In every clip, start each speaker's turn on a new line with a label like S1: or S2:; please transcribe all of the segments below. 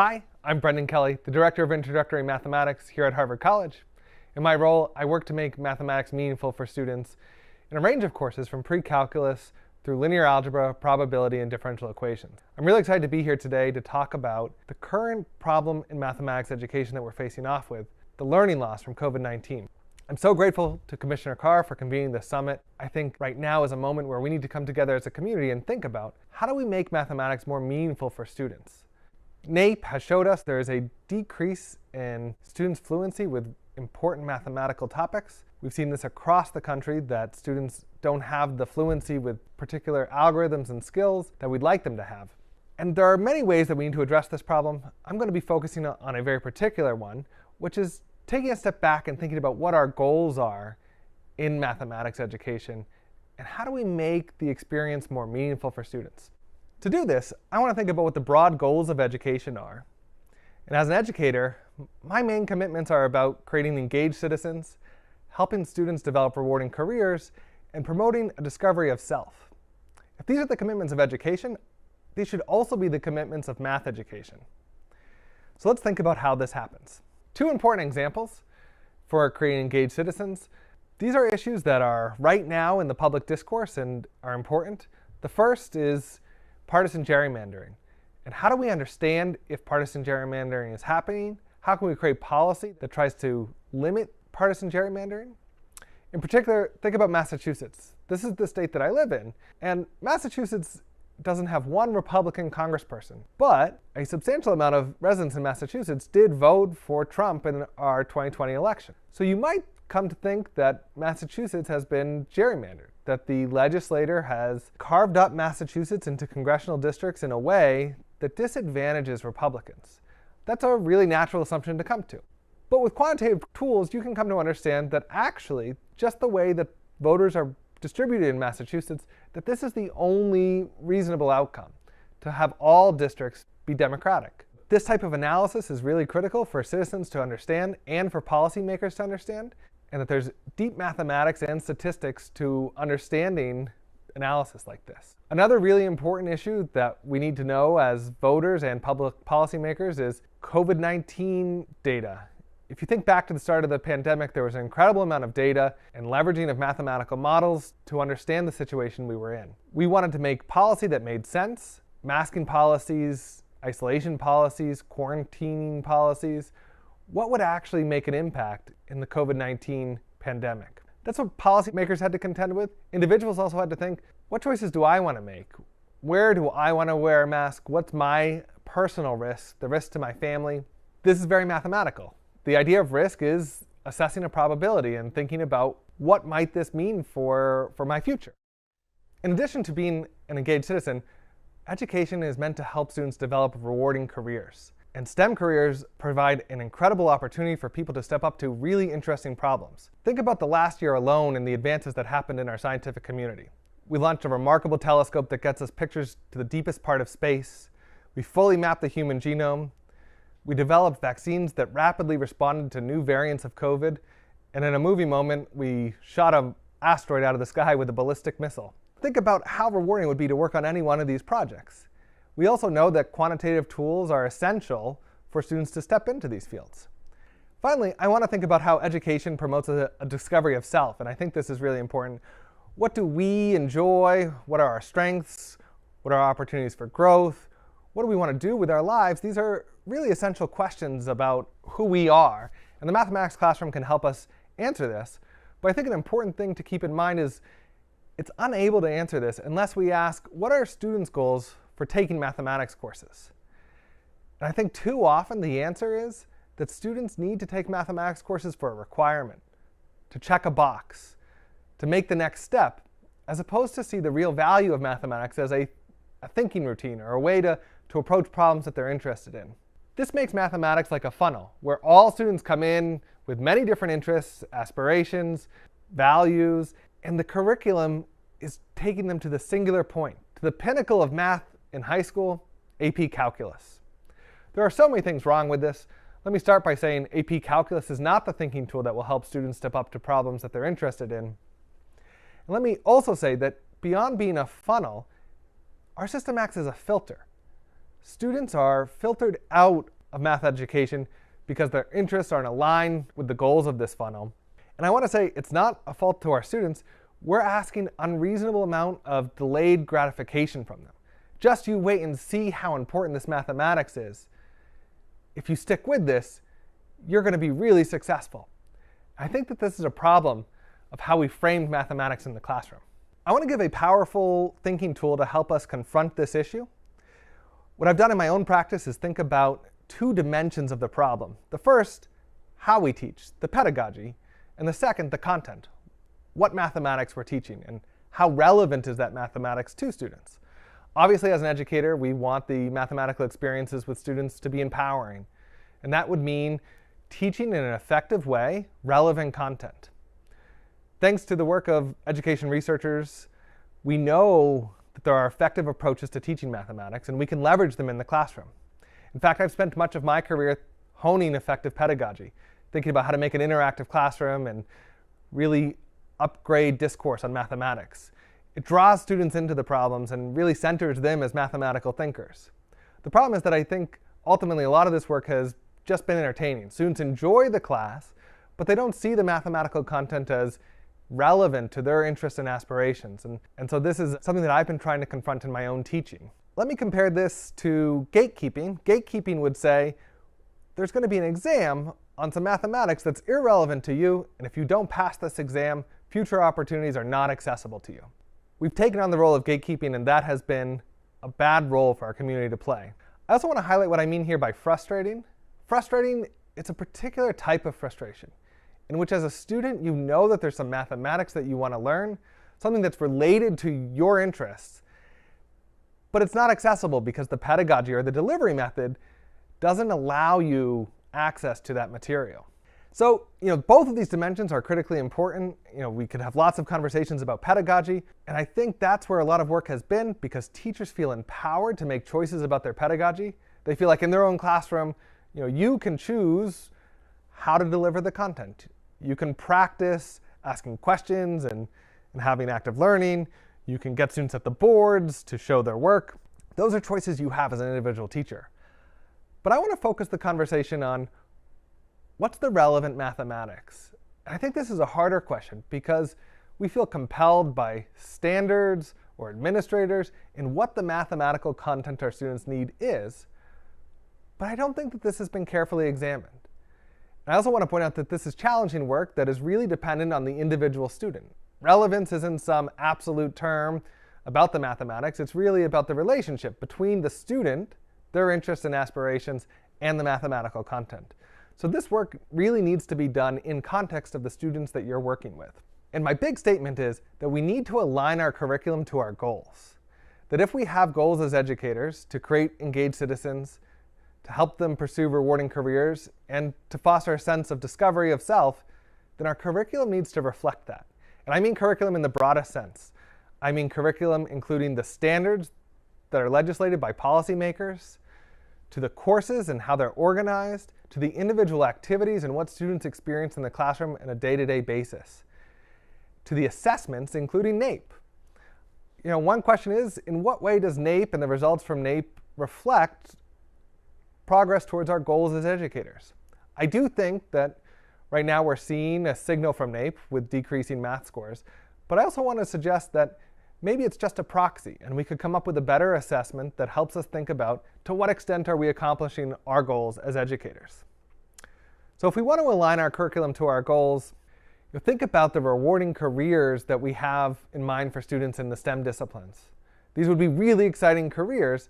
S1: Hi, I'm Brendan Kelly, the Director of Introductory Mathematics here at Harvard College. In my role, I work to make mathematics meaningful for students in a range of courses from pre-calculus through linear algebra, probability, and differential equations. I'm really excited to be here today to talk about the current problem in mathematics education that we're facing off with, the learning loss from COVID-19. I'm so grateful to Commissioner Carr for convening this summit. I think right now is a moment where we need to come together as a community and think about how do we make mathematics more meaningful for students. NAEP has showed us there is a decrease in students' fluency with important mathematical topics. We've seen this across the country, that students don't have the fluency with particular algorithms and skills that we'd like them to have. And there are many ways that we need to address this problem. I'm going to be focusing on a very particular one, which is taking a step back and thinking about what our goals are in mathematics education and how do we make the experience more meaningful for students. To do this, I want to think about what the broad goals of education are. And as an educator, my main commitments are about creating engaged citizens, helping students develop rewarding careers, and promoting a discovery of self. If these are the commitments of education, these should also be the commitments of math education. So let's think about how this happens. Two important examples for creating engaged citizens. These are issues that are right now in the public discourse and are important. The first is partisan gerrymandering. And how do we understand if partisan gerrymandering is happening? How can we create policy that tries to limit partisan gerrymandering? In particular, think about Massachusetts. This is the state that I live in. And Massachusetts doesn't have one Republican congressperson, but a substantial amount of residents in Massachusetts did vote for Trump in our 2020 election. So you might come to think that Massachusetts has been gerrymandered, that the legislature has carved up Massachusetts into congressional districts in a way that disadvantages Republicans. That's a really natural assumption to come to. But with quantitative tools, you can come to understand that actually, just the way that voters are distributed in Massachusetts, that this is the only reasonable outcome, to have all districts be Democratic. This type of analysis is really critical for citizens to understand and for policymakers to understand, and that there's deep mathematics and statistics to understanding analysis like this. Another really important issue that we need to know as voters and public policymakers is COVID-19 data. If you think back to the start of the pandemic, there was an incredible amount of data and leveraging of mathematical models to understand the situation we were in. We wanted to make policy that made sense, masking policies, isolation policies, quarantining policies. What would actually make an impact in the COVID-19 pandemic? That's what policymakers had to contend with. Individuals also had to think, what choices do I want to make? Where do I want to wear a mask? What's my personal risk, the risk to my family? This is very mathematical. The idea of risk is assessing a probability and thinking about what might this mean for my future. In addition to being an engaged citizen, education is meant to help students develop rewarding careers. And STEM careers provide an incredible opportunity for people to step up to really interesting problems. Think about the last year alone and the advances that happened in our scientific community. We launched a remarkable telescope that gets us pictures to the deepest part of space. We fully mapped the human genome. We developed vaccines that rapidly responded to new variants of COVID. And in a movie moment, we shot an asteroid out of the sky with a ballistic missile. Think about how rewarding it would be to work on any one of these projects. We also know that quantitative tools are essential for students to step into these fields. Finally, I want to think about how education promotes a discovery of self, and I think this is really important. What do we enjoy? What are our strengths? What are our opportunities for growth? What do we want to do with our lives? These are really essential questions about who we are, and the mathematics classroom can help us answer this. But I think an important thing to keep in mind is it's unable to answer this unless we ask, what are students' goals for taking mathematics courses? And I think too often the answer is that students need to take mathematics courses for a requirement, to check a box, to make the next step, as opposed to see the real value of mathematics as a thinking routine or a way to approach problems that they're interested in. This makes mathematics like a funnel, where all students come in with many different interests, aspirations, values, and the curriculum is taking them to the singular point, to the pinnacle of math in high school, AP Calculus. There are so many things wrong with this. Let me start by saying AP Calculus is not the thinking tool that will help students step up to problems that they're interested in. And let me also say that beyond being a funnel, our system acts as a filter. students are filtered out of math education because their interests aren't aligned with the goals of this funnel. And I want to say it's not a fault to our students. We're asking unreasonable amount of delayed gratification from them. Just you wait and see how important this mathematics is. If you stick with this, you're going to be really successful. I think that this is a problem of how we framed mathematics in the classroom. I want to give a powerful thinking tool to help us confront this issue. What I've done in my own practice is think about two dimensions of the problem. The first, how we teach, the pedagogy, and the second, the content, what mathematics we're teaching, and how relevant is that mathematics to students. Obviously, as an educator, we want the mathematical experiences with students to be empowering, and that would mean teaching in an effective way relevant content. Thanks to the work of education researchers, we know that there are effective approaches to teaching mathematics, and we can leverage them in the classroom. In fact, I've spent much of my career honing effective pedagogy, thinking about how to make an interactive classroom and really upgrade discourse on mathematics. It draws students into the problems and really centers them as mathematical thinkers. The problem is that I think ultimately a lot of this work has just been entertaining. Students enjoy the class, but they don't see the mathematical content as relevant to their interests and aspirations. And so this is something that I've been trying to confront in my own teaching. Let me compare this to gatekeeping. Gatekeeping would say there's going to be an exam on some mathematics that's irrelevant to you, and if you don't pass this exam, future opportunities are not accessible to you. We've taken on the role of gatekeeping, and that has been a bad role for our community to play. I also want to highlight what I mean here by frustrating. Frustrating, it's a particular type of frustration in which as a student you know that there's some mathematics that you want to learn, something that's related to your interests, but it's not accessible because the pedagogy or the delivery method doesn't allow you access to that material. So, both of these dimensions are critically important. We could have lots of conversations about pedagogy, and I think that's where a lot of work has been because teachers feel empowered to make choices about their pedagogy. They feel like in their own classroom, you can choose how to deliver the content. You can practice asking questions and having active learning. You can get students at the boards to show their work. Those are choices you have as an individual teacher. But I want to focus the conversation on what's the relevant mathematics? And I think this is a harder question because we feel compelled by standards or administrators in what the mathematical content our students need is. But I don't think that this has been carefully examined. And I also want to point out that this is challenging work that is really dependent on the individual student. Relevance isn't some absolute term about the mathematics. It's really about the relationship between the student, their interests and aspirations, and the mathematical content. So this work really needs to be done in context of the students that you're working with. And my big statement is that we need to align our curriculum to our goals. That if we have goals as educators to create engaged citizens, to help them pursue rewarding careers, and to foster a sense of discovery of self, then our curriculum needs to reflect that. And I mean curriculum in the broadest sense. I mean curriculum including the standards that are legislated by policymakers, to the courses and how they're organized, to the individual activities and what students experience in the classroom on a day-to-day basis, to the assessments, including NAEP. One question is, in what way does NAEP and the results from NAEP reflect progress towards our goals as educators? I do think that right now we're seeing a signal from NAEP with decreasing math scores, but I also want to suggest that maybe it's just a proxy, and we could come up with a better assessment that helps us think about to what extent are we accomplishing our goals as educators. So if we want to align our curriculum to our goals, think about the rewarding careers that we have in mind for students in the STEM disciplines. These would be really exciting careers,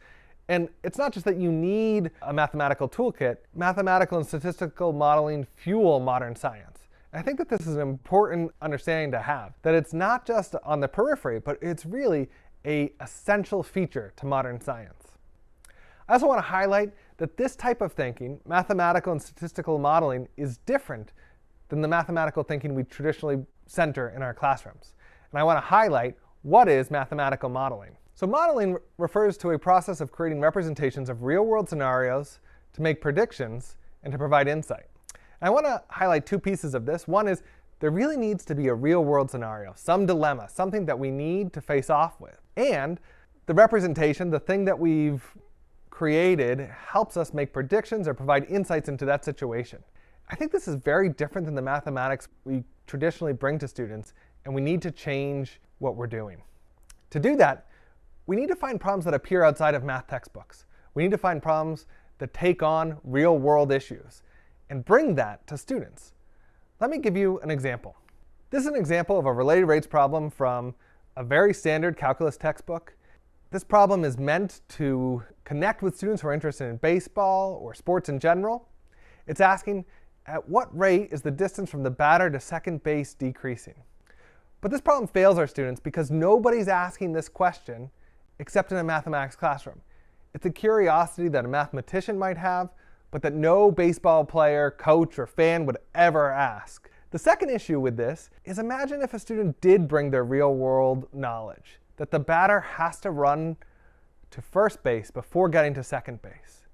S1: and it's not just that you need a mathematical toolkit. Mathematical and statistical modeling fuel modern science. I think that this is an important understanding to have, that it's not just on the periphery, but it's really an essential feature to modern science. I also want to highlight that this type of thinking, mathematical and statistical modeling, is different than the mathematical thinking we traditionally center in our classrooms. And I want to highlight what is mathematical modeling. So modeling refers to a process of creating representations of real-world scenarios to make predictions and to provide insight. I want to highlight two pieces of this. One is there really needs to be a real-world scenario, some dilemma, something that we need to face off with. And the representation, the thing that we've created helps us make predictions or provide insights into that situation. I think this is very different than the mathematics we traditionally bring to students, and we need to change what we're doing. To do that, we need to find problems that appear outside of math textbooks. We need to find problems that take on real-world issues and bring that to students. Let me give you an example. This is an example of a related rates problem from a very standard calculus textbook. This problem is meant to connect with students who are interested in baseball or sports in general. It's asking, at what rate is the distance from the batter to second base decreasing? But this problem fails our students because nobody's asking this question except in a mathematics classroom. It's a curiosity that a mathematician might have, but that no baseball player, coach, or fan would ever ask. The second issue with this is, imagine if a student did bring their real-world knowledge, that the batter has to run to first base before getting to second base.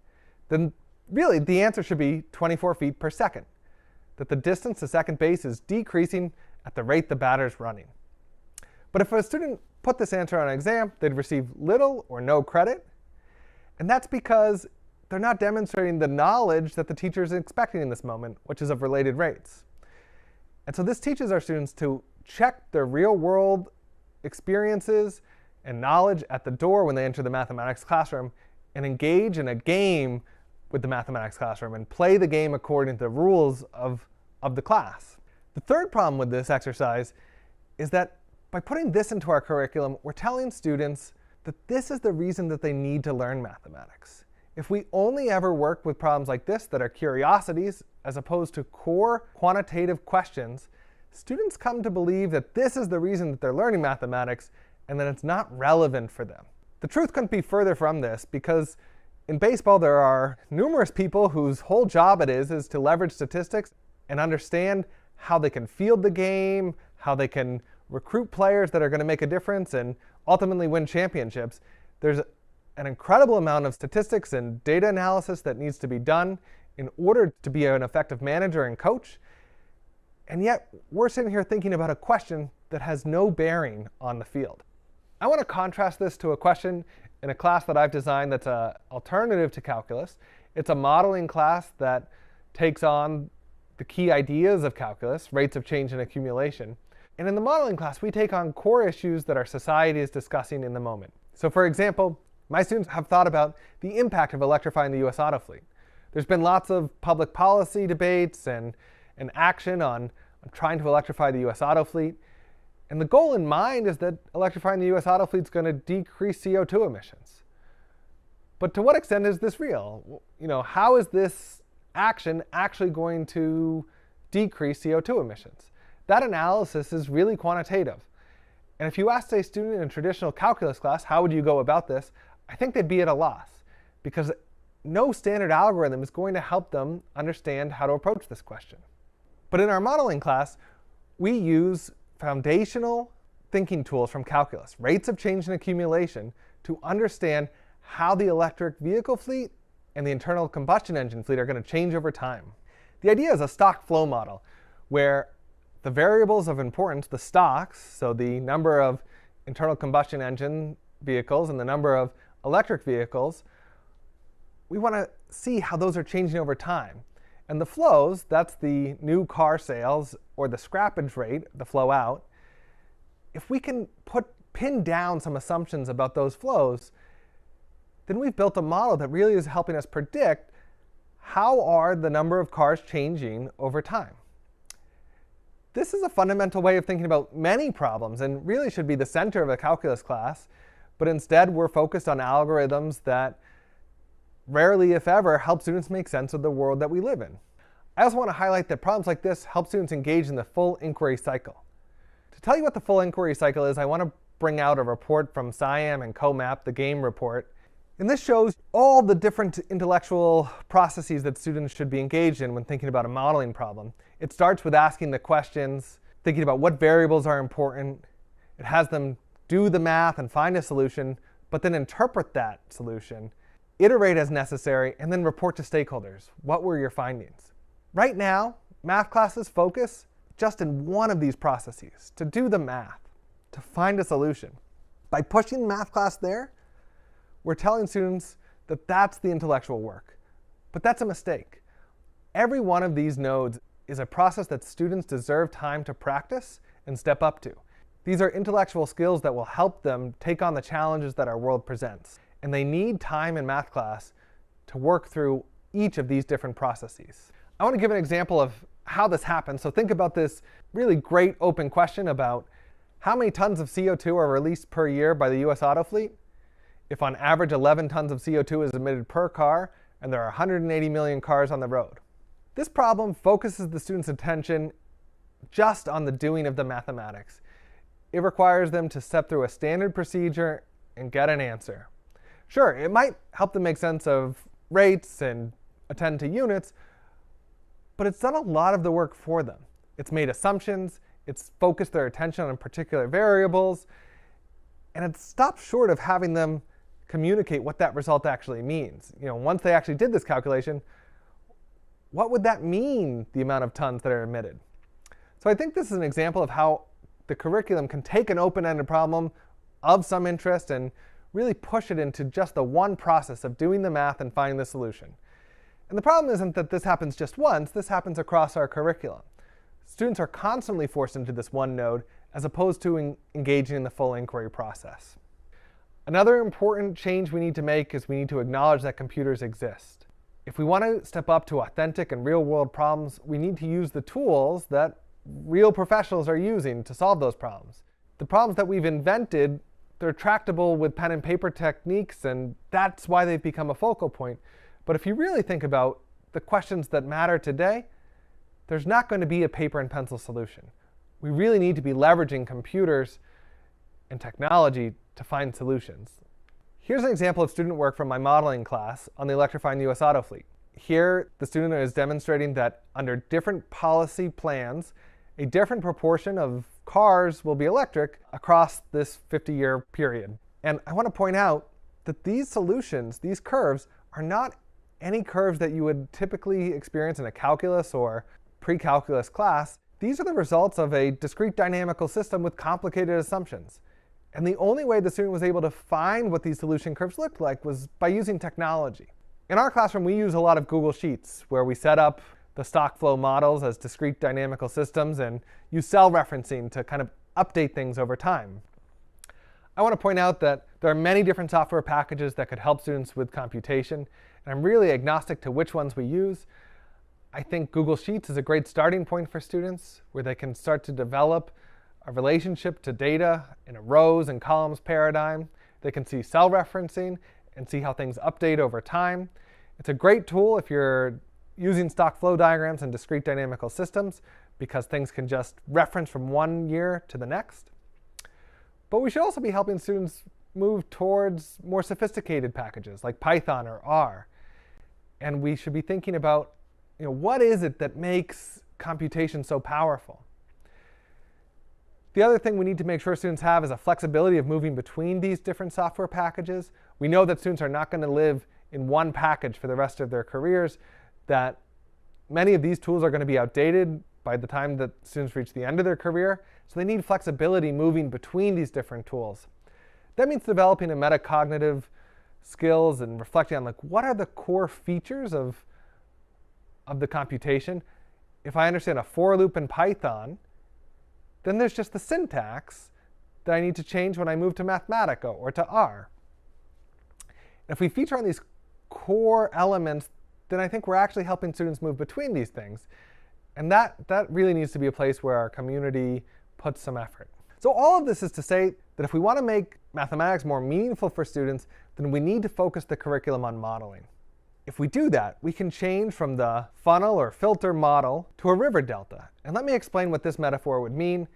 S1: Then really the answer should be 24 feet per second, that the distance to second base is decreasing at the rate the batter's running. But if a student put this answer on an exam, they'd receive little or no credit. And that's because they're not demonstrating the knowledge that the teacher is expecting in this moment, which is of related rates. And so this teaches our students to check their real-world experiences and knowledge at the door when they enter the mathematics classroom and engage in a game with the mathematics classroom and play the game according to the rules of the class. The third problem with this exercise is that by putting this into our curriculum, we're telling students that this is the reason that they need to learn mathematics. If we only ever work with problems like this that are curiosities as opposed to core quantitative questions, students come to believe that this is the reason that they're learning mathematics and that it's not relevant for them. The truth couldn't be further from this, because in baseball there are numerous people whose whole job it is to leverage statistics and understand how they can field the game, how they can recruit players that are going to make a difference and ultimately win championships. There's an incredible amount of statistics and data analysis that needs to be done in order to be an effective manager and coach. And yet we're sitting here thinking about a question that has no bearing on the field. I want to contrast this to a question in a class that I've designed that's an alternative to calculus. It's a modeling class that takes on the key ideas of calculus, rates of change and accumulation. And in the modeling class, we take on core issues that our society is discussing in the moment. So for example, my students have thought about the impact of electrifying the US auto fleet. There's been lots of public policy debates and action on trying to electrify the US auto fleet. And the goal in mind is that electrifying the US auto fleet is going to decrease CO2 emissions. But to what extent is this real? How is this action actually going to decrease CO2 emissions? That analysis is really quantitative. And if you asked a student in a traditional calculus class, how would you go about this? I think they'd be at a loss, because no standard algorithm is going to help them understand how to approach this question. But in our modeling class, we use foundational thinking tools from calculus, rates of change and accumulation, to understand how the electric vehicle fleet and the internal combustion engine fleet are going to change over time. The idea is a stock flow model, where the variables of importance, the stocks, so the number of internal combustion engine vehicles and the number of electric vehicles, we want to see how those are changing over time. And the flows, that's the new car sales or the scrappage rate, the flow out. If we can pin down some assumptions about those flows, then we've built a model that really is helping us predict how are the number of cars changing over time. This is a fundamental way of thinking about many problems and really should be the center of a calculus class, but instead we're focused on algorithms that rarely, if ever, help students make sense of the world that we live in. I also want to highlight that problems like this help students engage in the full inquiry cycle. To tell you what the full inquiry cycle is, I want to bring out a report from SciAm and CoMap, the game report. And this shows all the different intellectual processes that students should be engaged in when thinking about a modeling problem. It starts with asking the questions, thinking about what variables are important. It has them do the math and find a solution, but then interpret that solution, iterate as necessary, and then report to stakeholders. What were your findings? Right now, math classes focus just in one of these processes, to do the math, to find a solution. By pushing math class there, we're telling students that that's the intellectual work. But that's a mistake. Every one of these nodes is a process that students deserve time to practice and step up to. These are intellectual skills that will help them take on the challenges that our world presents. And they need time in math class to work through each of these different processes. I want to give an example of how this happens. So think about this really great open question about how many tons of CO2 are released per year by the US auto fleet if on average 11 tons of CO2 is emitted per car and there are 180 million cars on the road. This problem focuses the student's attention just on the doing of the mathematics. It requires them to step through a standard procedure and get an answer. Sure, it might help them make sense of rates and attend to units, but it's done a lot of the work for them. It's made assumptions, it's focused their attention on particular variables, and it's stopped short of having them communicate what that result actually means. Once they actually did this calculation, what would that mean, the amount of tons that are emitted? So I think this is an example of how the curriculum can take an open-ended problem of some interest and really push it into just the one process of doing the math and finding the solution. And the problem isn't that this happens just once, this happens across our curriculum. Students are constantly forced into this one node as opposed to engaging in the full inquiry process. Another important change we need to make is we need to acknowledge that computers exist. If we want to step up to authentic and real-world problems, we need to use the tools that real professionals are using to solve those problems. The problems that we've invented, they're tractable with pen and paper techniques, and that's why they've become a focal point. But if you really think about the questions that matter today, there's not going to be a paper and pencil solution. We really need to be leveraging computers and technology to find solutions. Here's an example of student work from my modeling class on the electrifying the US auto fleet. Here, the student is demonstrating that under different policy plans, a different proportion of cars will be electric across this 50-year period. And I want to point out that these solutions, these curves, are not any curves that you would typically experience in a calculus or pre-calculus class. These are the results of a discrete dynamical system with complicated assumptions. And the only way the student was able to find what these solution curves looked like was by using technology. In our classroom, we use a lot of Google Sheets, where we set up the stock flow models as discrete dynamical systems and use cell referencing to kind of update things over time. I want to point out that there are many different software packages that could help students with computation, and I'm really agnostic to which ones we use. I think Google Sheets is a great starting point for students, where they can start to develop a relationship to data in a rows and columns paradigm. They can see cell referencing and see how things update over time. It's a great tool if you're using stock flow diagrams and discrete dynamical systems, because things can just reference from one year to the next. But we should also be helping students move towards more sophisticated packages like Python or R. And we should be thinking about, what is it that makes computation so powerful? The other thing we need to make sure students have is a flexibility of moving between these different software packages. We know that students are not going to live in one package for the rest of their careers, that many of these tools are going to be outdated by the time that students reach the end of their career. So they need flexibility moving between these different tools. That means developing a metacognitive skills and reflecting on what are the core features of the computation. If I understand a for loop in Python, then there's just the syntax that I need to change when I move to Mathematica or to R. If we feature on these core elements, then I think we're actually helping students move between these things. And that really needs to be a place where our community puts some effort. So all of this is to say that if we want to make mathematics more meaningful for students, then we need to focus the curriculum on modeling. If we do that, we can change from the funnel or filter model to a river delta. And let me explain what this metaphor would mean.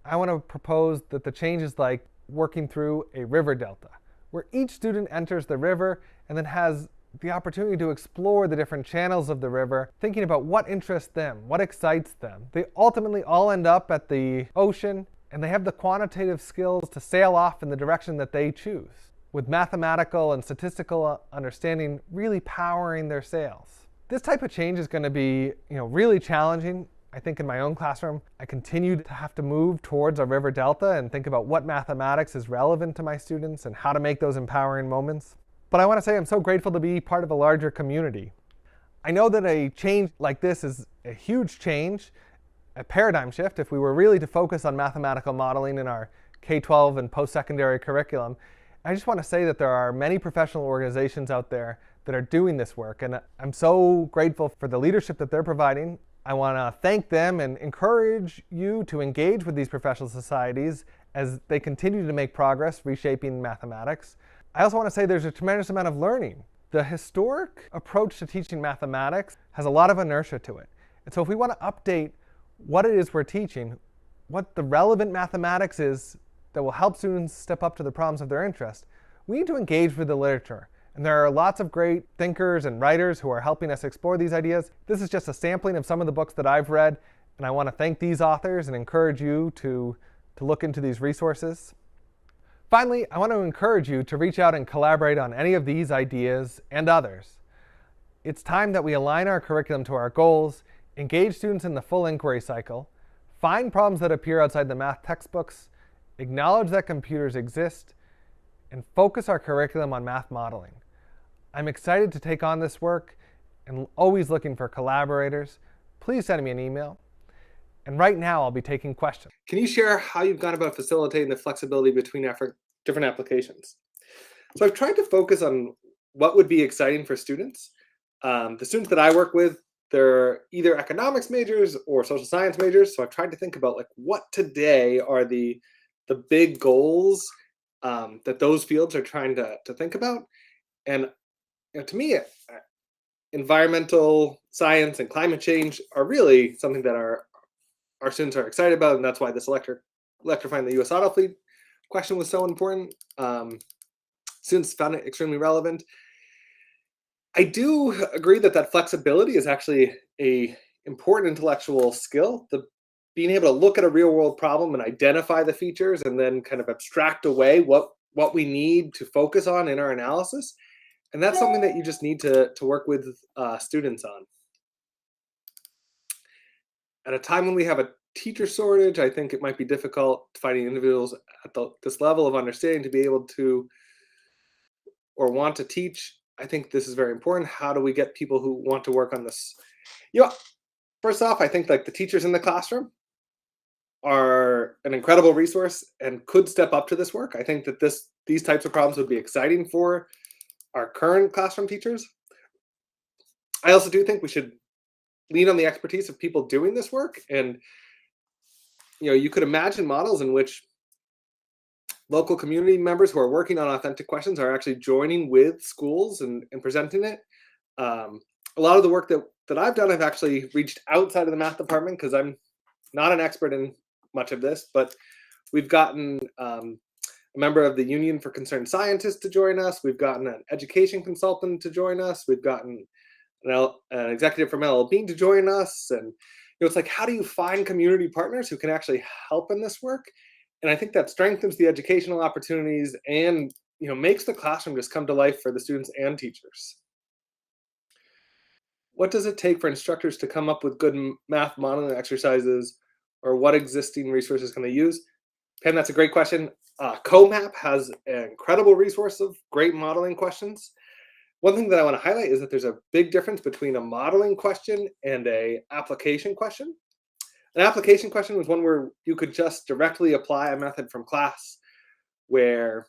S1: I want to propose that the change is like working through a river delta, where each student enters the river and then has the opportunity to explore the different channels of the river, thinking about what interests them, what excites them. They ultimately all end up at the ocean, and they have the quantitative skills to sail off in the direction that they choose, with mathematical and statistical understanding really powering their sails. This type of change is going to be really challenging. I think in my own classroom, I continued to have to move towards a river delta and think about what mathematics is relevant to my students and how to make those empowering moments. but I want to say I'm so grateful to be part of a larger community. I know that a change like this is a huge change, a paradigm shift if we were really to focus on mathematical modeling in our K-12 and post-secondary curriculum. I just want to say that there are many professional organizations out there that are doing this work, and I'm so grateful for the leadership that they're providing. I want to thank them and encourage you to engage with these professional societies as they continue to make progress reshaping mathematics. I also want to say there's a tremendous amount of learning. The historic approach to teaching mathematics has a lot of inertia to it. And so if we want to update what it is we're teaching, what the relevant mathematics is that will help students step up to the problems of their interest, we need to engage with the literature. And there are lots of great thinkers and writers who are helping us explore these ideas. This is just a sampling of some of the books that I've read, and I want to thank these authors and encourage you to look into these resources. Finally, I want to encourage you to reach out and collaborate on any of these ideas and others. It's time that we align our curriculum to our goals, engage students in the full inquiry cycle, find problems that appear outside the math textbooks, acknowledge that computers exist, and focus our curriculum on math modeling. I'm excited to take on this work and always looking for collaborators. Please send me an email. And right now, I'll be taking questions. Can you share how you've gone about facilitating the flexibility between different applications? So I've tried to focus on what would be exciting for students. The students that I work with, they're either economics majors or social science majors. So I've tried to think about like what today are the big goals that those fields are trying to think about. And to me, environmental science and climate change are really something that our students are excited about, and that's why this electrifying the U.S. auto fleet question was so important. Students found it extremely relevant. I do agree that flexibility is actually a important intellectual skill. Being able to look at a real-world problem and identify the features, and then kind of abstract away what we need to focus on in our analysis, and that's something that you just need to work with students on. At a time when we have a teacher shortage, I think it might be difficult finding individuals at this level of understanding to be able to or want to teach. I think this is very important. How do we get people who want to work on this? First off, I think like the teachers in the classroom are an incredible resource and could step up to this work. I think that these types of problems would be exciting for our current classroom teachers. I also do think we should lean on the expertise of people doing this work. And you could imagine models in which local community members who are working on authentic questions are actually joining with schools and presenting it. A lot of the work that I've done, I've actually reached outside of the math department because I'm not an expert in much of this, but we've gotten a member of the Union for Concerned Scientists to join us. We've gotten an education consultant to join us. We've gotten an executive from LLB to join us. And it's like, how do you find community partners who can actually help in this work? And I think that strengthens the educational opportunities and makes the classroom just come to life for the students and teachers. What does it take for instructors to come up with good math modeling exercises, or what existing resources can they use? Pam, that's a great question. CoMap has an incredible resource of great modeling questions. One thing that I want to highlight is that there's a big difference between a modeling question and an application question. An application question was one where you could just directly apply a method from class, where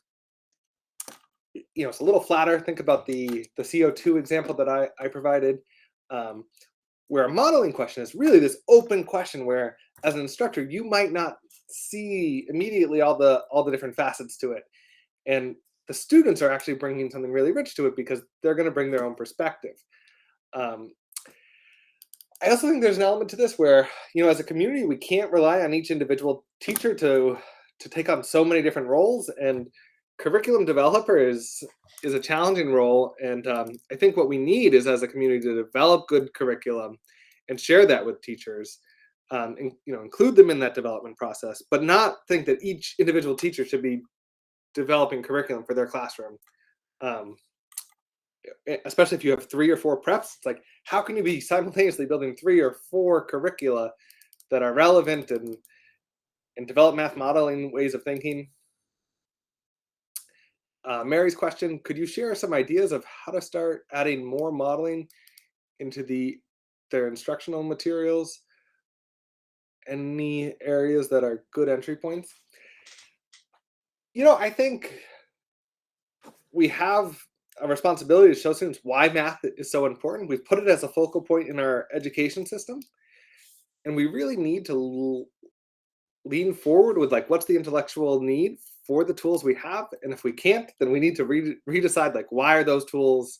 S1: it's a little flatter. Think about the CO2 example that I provided, where a modeling question is really this open question where, as an instructor, you might not see immediately all the different facets to it, and the students are actually bringing something really rich to it because they're going to bring their own perspective. I also think there's an element to this where, as a community, we can't rely on each individual teacher to take on so many different roles, and curriculum developer is a challenging role. And I think what we need is, as a community, to develop good curriculum and share that with teachers, and include them in that development process, but not think that each individual teacher should be developing curriculum for their classroom. Especially if you have 3 or 4 preps, it's like, how can you be simultaneously building 3 or 4 curricula that are relevant and develop math modeling ways of thinking? Mary's question, could you share some ideas of how to start adding more modeling into their instructional materials? Any areas that are good entry points? I think we have a responsibility to show students why math is so important. We've put it as a focal point in our education system, and we really need to lean forward with like what's the intellectual need for the tools we have, and if we can't, then we need to redecide like why are those tools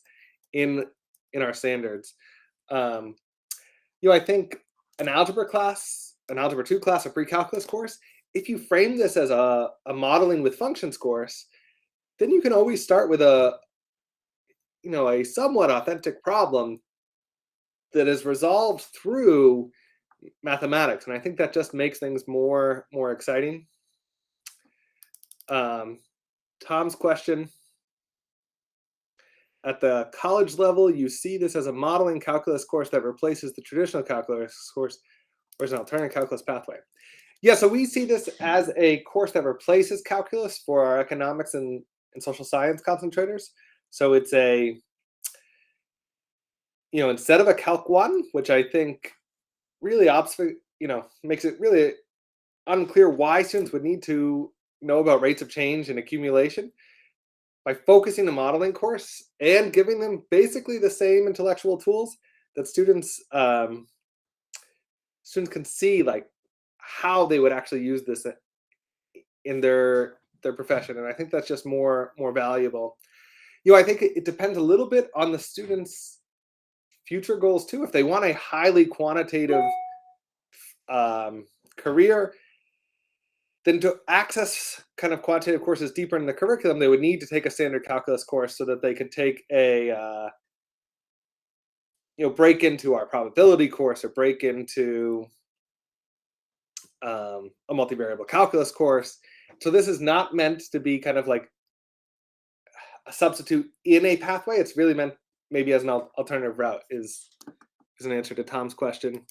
S1: in our standards. um, I think an algebra class, an algebra 2 class, a pre-calculus course, if you frame this as a modeling with functions course, then you can always start with a somewhat authentic problem that is resolved through mathematics, and I think that just makes things more exciting. Tom's question, at the college level, you see this as a modeling calculus course that replaces the traditional calculus course, or is an alternative calculus pathway? Yeah, so we see this as a course that replaces calculus for our economics and social science concentrators. So it's instead of a Calc 1, which I think really makes it really unclear why students would need to know about rates of change and accumulation, by focusing the modeling course and giving them basically the same intellectual tools that students can see like how they would actually use this in their profession, and I think that's just more valuable. I think it depends a little bit on the students' future goals too. If they want a highly quantitative career, then to access kind of quantitative courses deeper in the curriculum, they would need to take a standard calculus course so that they could take a break into our probability course or break into a multivariable calculus course. So this is not meant to be kind of like a substitute in a pathway. It's really meant maybe as an alternative route, is an answer to Tom's question.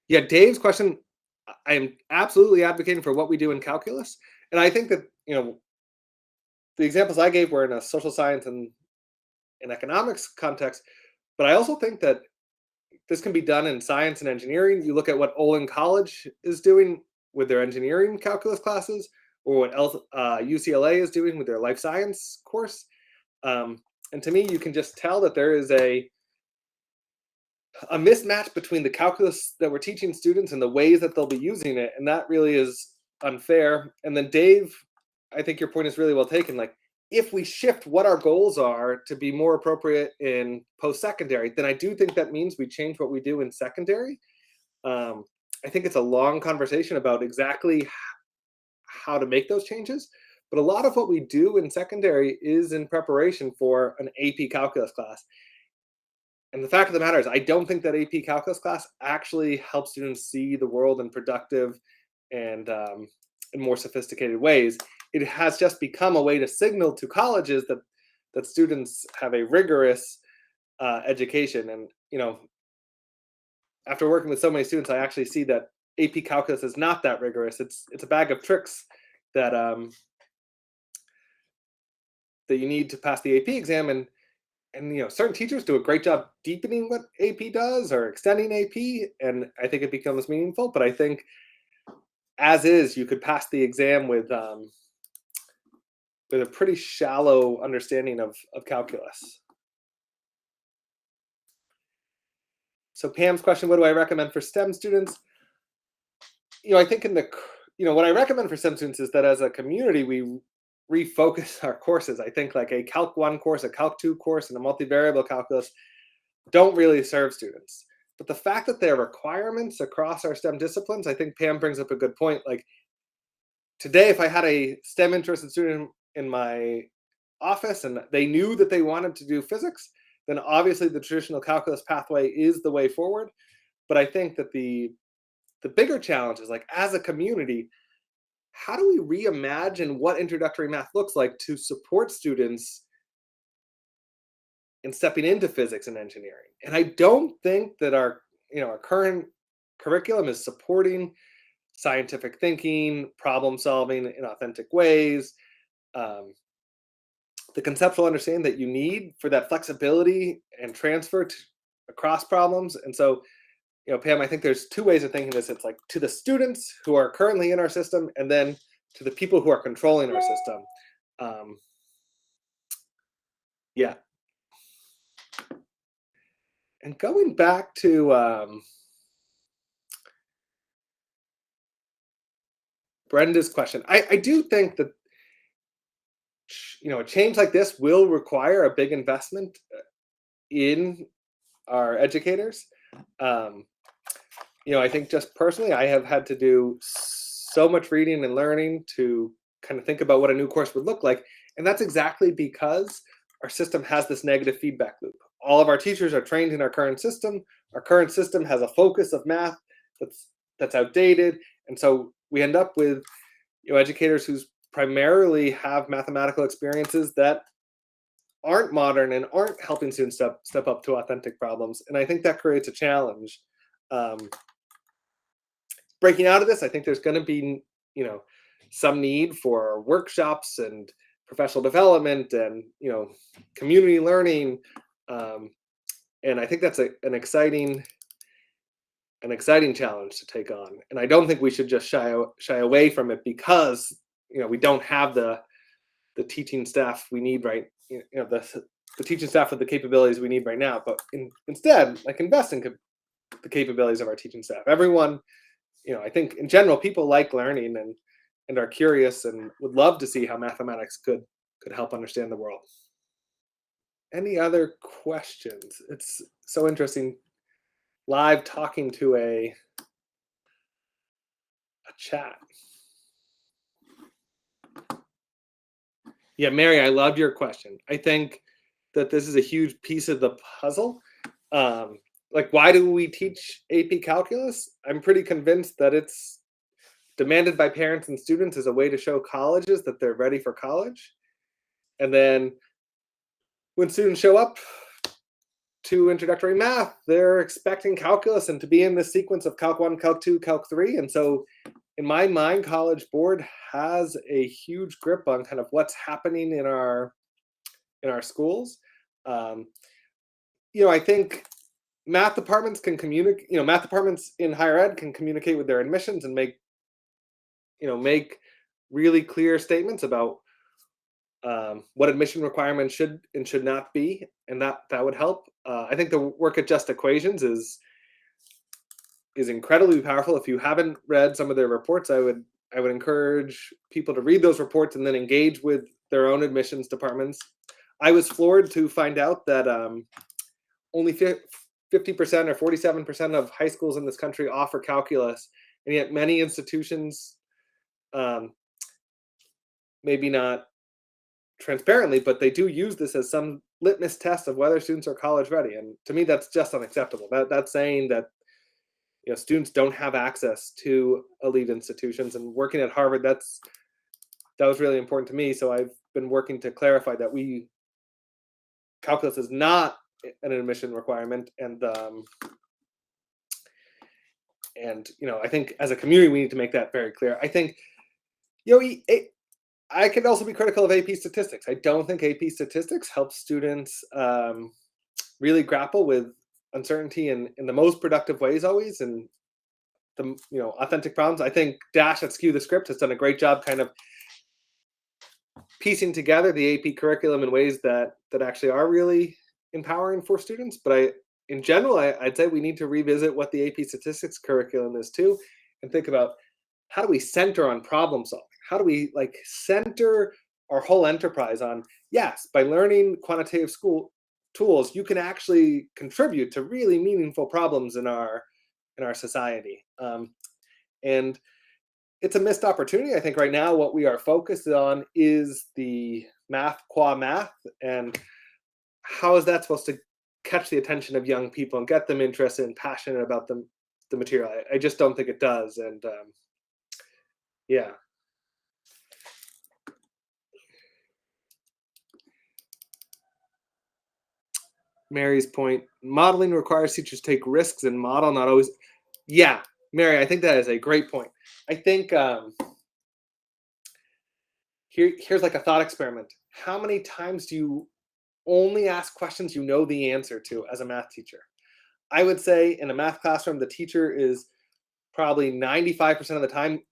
S1: Yeah, Dave's question, I am absolutely advocating for what we do in calculus. And I think that, the examples I gave were in a social science and in economics context, but I also think that this can be done in science and engineering. You look at what Olin College is doing with their engineering calculus classes, or what UCLA is doing with their life science course. And to me, you can just tell that there is a mismatch between the calculus that we're teaching students and the ways that they'll be using it, and that really is unfair. And then Dave, I think your point is really well taken. Like, if we shift what our goals are to be more appropriate in post-secondary, then I do think that means we change what we do in secondary. I think it's a long conversation about exactly how to make those changes, but a lot of what we do in secondary is in preparation for an AP calculus class. And the fact of the matter is, I don't think that AP calculus class actually helps students see the world in productive and in more sophisticated ways. It has just become a way to signal to colleges that students have a rigorous education. And after working with so many students, I actually see that AP calculus is not that rigorous. It's a bag of tricks that that you need to pass the AP exam, and certain teachers do a great job deepening what AP does or extending AP, and I think it becomes meaningful. But I think, as is, you could pass the exam with a pretty shallow understanding of calculus. So Pam's question: what do I recommend for STEM students? I think what I recommend for STEM students is that as a community we refocus our courses. I think like a Calc 1 course, a Calc 2 course, and a multivariable calculus don't really serve students. But the fact that they're requirements across our STEM disciplines, I think Pam brings up a good point. Like, today, if I had a STEM interested student in my office and they knew that they wanted to do physics, then obviously the traditional calculus pathway is the way forward. But I think that the bigger challenge is, like, as a community, how do we reimagine what introductory math looks like to support students in stepping into physics and engineering? And I don't think that our current curriculum is supporting scientific thinking, problem solving in authentic ways, um, the conceptual understanding that you need for that flexibility and transfer across problems. And so, Pam, I think there's two ways of thinking this. It's like to the students who are currently in our system, and then to the people who are controlling our system. Um, yeah. And going back to Brenda's question, I do think that a change like this will require a big investment in our educators. Um, I think just personally, I have had to do so much reading and learning to kind of think about what a new course would look like. And that's exactly because our system has this negative feedback loop. All of our teachers are trained in our current system. Our current system has a focus of math that's outdated. And so we end up with educators who primarily have mathematical experiences that aren't modern and aren't helping students step up to authentic problems. And I think that creates a challenge. Breaking out of this, I think there's going to be, some need for workshops and professional development and, community learning. And I think that's an exciting challenge to take on. And I don't think we should just shy away from it because, we don't have the teaching staff we need the teaching staff with the capabilities we need right now. But instead, invest in the capabilities of our teaching staff. Everyone, I think in general, people like learning and are curious and would love to see how mathematics could help understand the world. Any other questions? It's so interesting live talking to a chat. Yeah, Mary, I loved your question. I think that this is a huge piece of the puzzle. Why do we teach AP Calculus? I'm pretty convinced that it's demanded by parents and students as a way to show colleges that they're ready for college. And then when students show up to introductory math, they're expecting calculus and to be in the sequence of Calc 1, Calc 2, Calc 3. And so in my mind, College Board has a huge grip on kind of what's happening in our schools. I think math departments can communicate, math departments in higher ed can communicate with their admissions and make really clear statements about what admission requirements should and should not be, and that would help. I think the work at Just Equations is incredibly powerful. If you haven't read some of their reports, I would encourage people to read those reports and then engage with their own admissions departments. I was floored to find out that only 50% or 47% of high schools in this country offer calculus, and yet many institutions, maybe not transparently, but they do use this as some litmus test of whether students are college ready. And to me, that's just unacceptable. That's saying that students don't have access to elite institutions. And working at Harvard, that was really important to me. So I've been working to clarify that calculus is not an admission requirement. And I think as a community, we need to make that very clear. I think I could also be critical of AP statistics. I don't think AP statistics helps students really grapple with uncertainty in the most productive ways always, and the authentic problems. I think Dash at Skew the Script has done a great job kind of piecing together the AP curriculum in ways that actually are really empowering for students. But in general, I'd say we need to revisit what the AP statistics curriculum is too, and think about how do we center on problem solving? How do we center our whole enterprise on, yes, by learning quantitative school tools, you can actually contribute to really meaningful problems in our society. And it's a missed opportunity. I think right now what we are focused on is the math qua math, and how is that supposed to catch the attention of young people and get them interested and passionate about the material? I just don't think it does. And yeah. Mary's point, modeling requires teachers to take risks and model, not always. Yeah, Mary, I think that is a great point. I think here's like a thought experiment. How many times do you only ask questions you know the answer to as a math teacher? I would say in a math classroom, the teacher is probably 95% of the time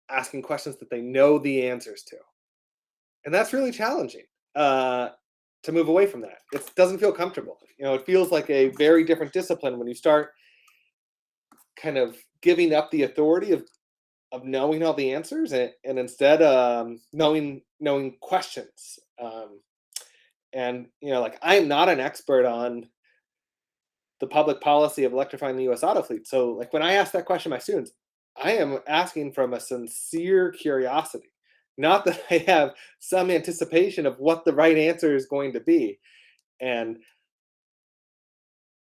S1: asking questions that they know the answers to. And that's really challenging to move away from that. It doesn't feel comfortable. It feels like a very different discipline when you start kind of giving up the authority of knowing all the answers and instead knowing questions. And like I am not an expert on the public policy of electrifying the U.S. auto fleet. So like when I ask that question to my students, I am asking from a sincere curiosity, not that I have some anticipation of what the right answer is going to be. And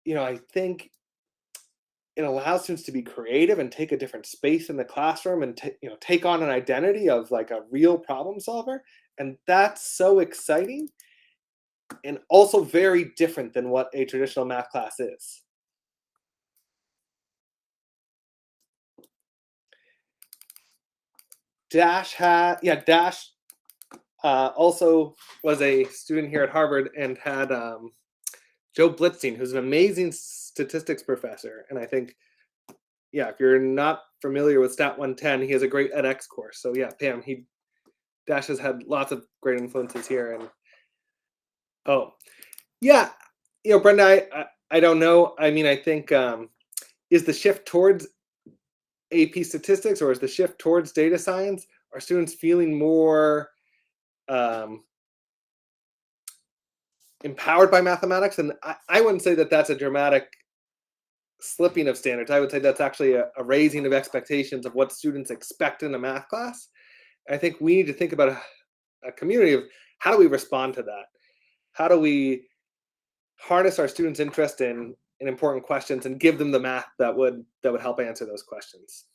S1: I think it allows students to be creative and take a different space in the classroom and take on an identity of like a real problem solver. And that's so exciting and also very different than what a traditional math class is. Dash also was a student here at Harvard and had Joe Blitzstein, who's an amazing statistics professor. And I think, if you're not familiar with Stat 110, he has a great edX course. So yeah, Pam, Dash has had lots of great influences here. And Brenda, I don't know. I mean, I think is the shift towards AP statistics or is the shift towards data science? Are students feeling more empowered by mathematics? And I wouldn't say that that's a dramatic slipping of standards. I would say that's actually a raising of expectations of what students expect in a math class. And I think we need to think about a community of how do we respond to that? How do we harness our students' interest in important questions and give them the math that would help answer those questions?